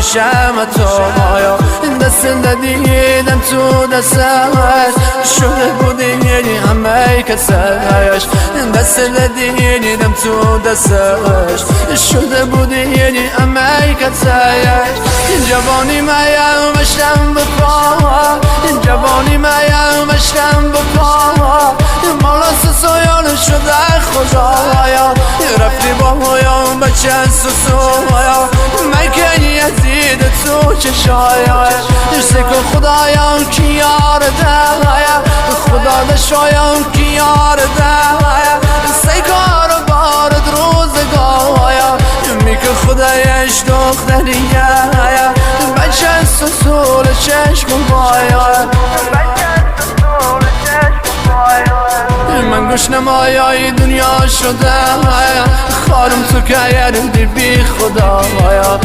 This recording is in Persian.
میشم تو آیا دست دیدم تو دستش شده بودی یعنی همه کسش دست دیدم تو دستش شده بودی یعنی همه کسش جوانی مایم بشتم بپا جوانی مایم بشتم بپا مولا سویان شده خدایا رفتی با مویم بچه سویا مکنی یزید تو چشایش سکو خدایم کی یار ده خدا دشایم کی یار ده سیکار بارد روزگایا میکه خدایش دختریه بچه سسول چشم بایا من گوش نمایای دنیا شده خارم تو که یه بی خدایا